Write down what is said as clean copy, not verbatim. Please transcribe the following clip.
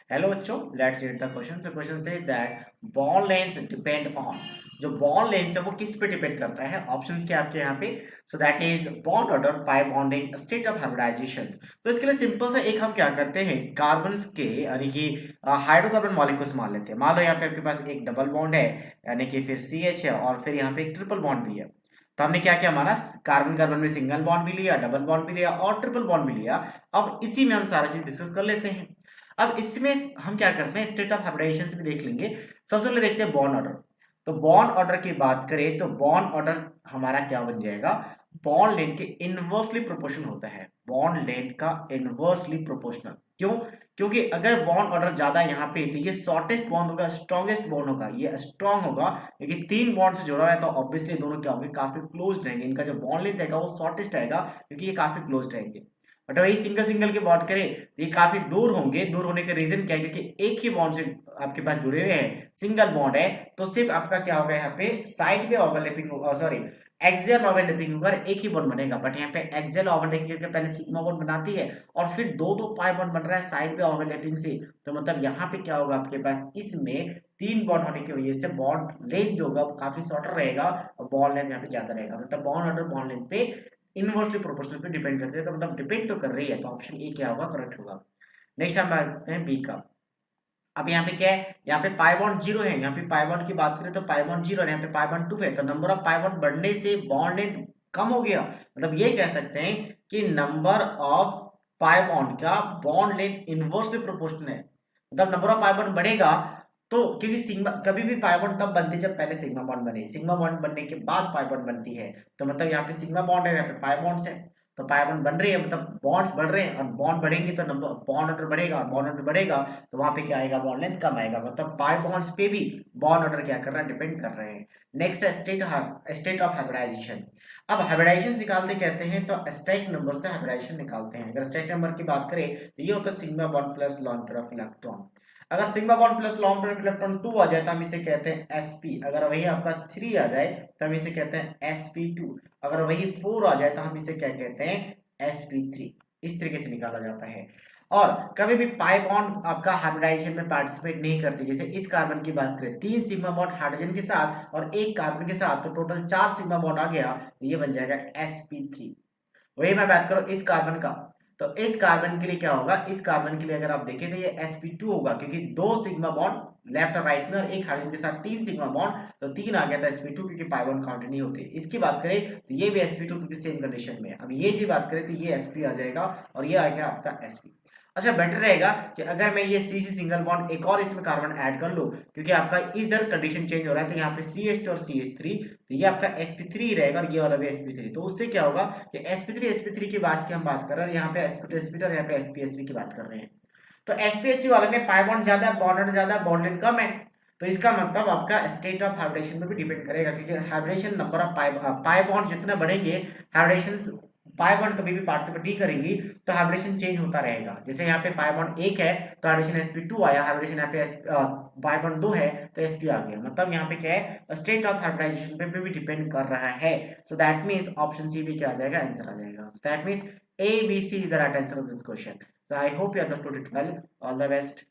Hello बच्चों, let's read the question. So question says that bond length depend on, जो bond length है वो किस पे डिपेंड करता है। ऑप्शंस क्या आपके यहाँ पे। So that is bond order, pi bonding, state of hybridisation. तो इसके लिए सिंपल सा एक हम क्या करते हैं, कार्बन के यानी कि हाइड्रोकार्बन मॉलिक्यूल्स मान लेते हैं। मान लो यहाँ पे आपके पास एक डबल बॉन्ड है, यानी कि फिर CH है और फिर यहाँ पे एक ट्रिपल बॉन्ड भी है। तो हमने क्या क्या माना, कार्बन कार्बन में सिंगल बॉन्ड भी लिया, डबल बॉन्ड भी लिया और ट्रिपल बॉन्ड भी लिया। अब इसी में हम सारा चीज डिस्कस कर लेते हैं। अब इसमें हम क्या करते हैं, स्टेट ऑफ हाइब्रिडाइजेशन भी देख लेंगे। सबसे पहले देखते हैं बॉन्ड ऑर्डर। तो बॉन्ड ऑर्डर की बात करें तो बॉन्ड ऑर्डर हमारा क्या बन जाएगा, बॉन्ड लेंथ के इनवर्सली प्रोपोर्शनल होता है। बॉन्ड लेंथ का इनवर्सली प्रोपोर्शनल क्यों? क्योंकि अगर बॉन्ड ऑर्डर ज्यादा यहाँ पे तो ये शॉर्टेस्ट बॉन्ड होगा, स्ट्रॉन्गेस्ट बॉन्ड होगा, ये स्ट्रॉन्ग होगा। क्योंकि तीन बॉन्ड से जुड़ा हुआ है तो ऑब्वियसली दोनों क्या होंगे, काफी क्लोज रहेंगे। इनका जो बॉन्ड लेंथ रहेगा वो शॉर्टेस्ट रहेगा क्योंकि ये काफी क्लोज रहेंगे। बट वही सिंगल सिंगल की बात करें तो ये काफी दूर होंगे। दूर होने का रीजन क्या है, क्योंकि एक ही बॉन्ड से आपके पास जुड़े हुए हैं, सिंगल बॉन्ड है। तो सिर्फ आपका क्या होगा, यहाँ पे साइड में ओवरलैपिंग होगा, सॉरी एक्सियल ओवरलैपिंग होकर एक ही बॉन्ड बनेगा। बट यहाँ पे एक्सियल ओवरलैपिंग करके पहले सिग्मा बॉन्ड बनाती है और फिर दो दो पाई बॉन्ड बन रहा है साइड में ओवरलैपिंग से। तो मतलब यहाँ पे क्या होगा, आपके पास इसमें तीन बॉन्ड होने की वजह से बॉन्ड लेंथ जो होगा काफी शॉर्टर रहेगा और बॉन्ड लेंथ यहाँ पे ज्यादा रहेगा। मतलब बॉन्ड ऑर्डर बॉन्ड लेंथ पे इनवर्सली प्रोपोर्शनल पे डिपेंड करते हैं। तो मतलब डिपेंड तो कर रही है, तो ऑप्शन ए क्या होगा, करेक्ट होगा। नेक्स्ट हम बात करते हैं बी का। अब यहाँ पे क्या है, यहाँ पे पाई बॉन्ड जीरो है। यहाँ पे पाई बॉन्ड की बात करें तो पाई बॉन्ड जीरो है, यहाँ पे पाई बॉन्ड 2 है। तो नंबर ऑफ पाई बॉन्ड बढ़ने से बॉन्ड लेंथ कम हो गया। मतलब ये कह सकते हैं कि नंबर ऑफ पाई बॉन्ड का बॉन्ड लेंथ इनवर्सली प्रोपोर्शनल है। मतलब नंबर ऑफ पाई बॉन्ड बढ़ेगा तो, क्योंकि सिग्मा कभी भी पाई बॉन्ड तब बनती है जब पहले सिग्मा बॉन्ड बने, सिग्मा बॉन्ड बनने के बाद पाई बॉन्ड बनती है। तो मतलब यहाँ पे सिग्मा बॉन्ड है, यहाँ पे पाई बॉन्ड्स है। तो पाई बॉन्ड बन रही है मतलब बॉन्ड्स बढ़ रहे हैं, और बॉन्ड बढ़ेंगे तो नंबर बॉन्ड ऑर्डर बढ़ेगा, बॉन्ड ऑर्डर बढ़ेगा तो वहां पे क्या आएगा, बॉन्ड लेंथ कम आएगा। मतलब पाई बॉन्ड्स पे भी बॉन्ड ऑर्डर क्या कर रहा है, डिपेंड कर रहे हैं। नेक्स्ट है स्टेट ऑफ हाइब्रिडाइजेशन। अब हाइब्रिडाइजेशन निकालते कहते हैं तो स्टैक नंबर से हाइब्रिडाइजेशन निकालते हैं। अगर स्टैक नंबर की बात करें तो ये होता है sigma bond plus lone pair of electron. अगर sigma bond plus lone pair of electron 2 आ जाए तो हम इसे कहते हैं sp। अगर वही आपका 3 आ जाए तो हम इसे कहते हैं sp2। अगर वही 4 आ जाए तो हम इसे क्या कहते हैं, sp3। इस तरीके से निकाला जाता है। और कभी भी पाई बॉन्ड आपका हाइब्रिडाइजेशन में पार्टिसिपेट नहीं करती। जैसे इस कार्बन की बात करें, 3 सिग्मा बॉन्ड हाइड्रोजन के साथ और एक कार्बन के साथ, तो टोटल 4 सिग्मा बॉन्ड आ गया, तो ये बन जाएगा sp3। वही मैं बात करूं इस कार्बन का, तो इस कार्बन के लिए क्या होगा, इस कार्बन के लिए अगर आप देखें तो ये sp2 होगा, क्योंकि दो सिग्मा बॉन्ड लेफ्ट और राइट में और एक हाइड्रोजन के साथ 3 सिग्मा बॉन्ड, तो 3 आ गया था sp2, क्योंकि पाई बॉन्ड काउंट नहीं होते। इसकी बात करें तो ये भी sp2 क्योंकि सेम कंडीशन में है। अब ये जी बात करें तो ये sp आ जाएगा और ये आ गया आपका sp। अच्छा, बेटर रहेगा कि अगर मैं ये CC सिंगल बॉन्ड एक और इसमें कार्बन ऐड कर लूं, क्योंकि आपका इधर कंडीशन चेंज हो रहा है। तो यहाँ पे CH2 और CH3, तो ये आपका sp3 रहेगा और ये वाला भी sp3। तो उससे क्या होगा कि sp3 की बात की हम बात कर रहे हैं, यहाँ पे sp2 sp2 और यहाँ पे sp की बात कर रहे हैं। तो sp वाले में पाई बॉन्ड ज्यादा, बॉन्ड ज्यादा, बॉन्ड लेंथ कम है। तो इसका मतलब आपका स्टेट ऑफ हाइब्रिडेशन पे भी डिपेंड करेगा, क्योंकि hybridisation number of pi bond जितने बढ़ेंगे, हाइब्रिडेशन पाई बॉन्ड कभी भी पार्टिसिपेट नहीं करेंगी, तो हाइब्रिडेशन चेंज होता रहेगा। जैसे यहाँ पे पाई बॉन्ड 1 है तो हाइब्रिडेशन sp2 आया, हाइब्रिडेशन यहाँ पे पाई बॉन्ड 2 है तो sp आ गया। मतलब यहाँ पे क्या है, स्टेट ऑफ हाइब्रिडाइजेशन पे भी डिपेंड कर रहा है। So that means option C भी क्या आ जाएगा, आंसर आ जाएगा। So that means A B C is the right answer of this question. So I hope you understood it well. All the best.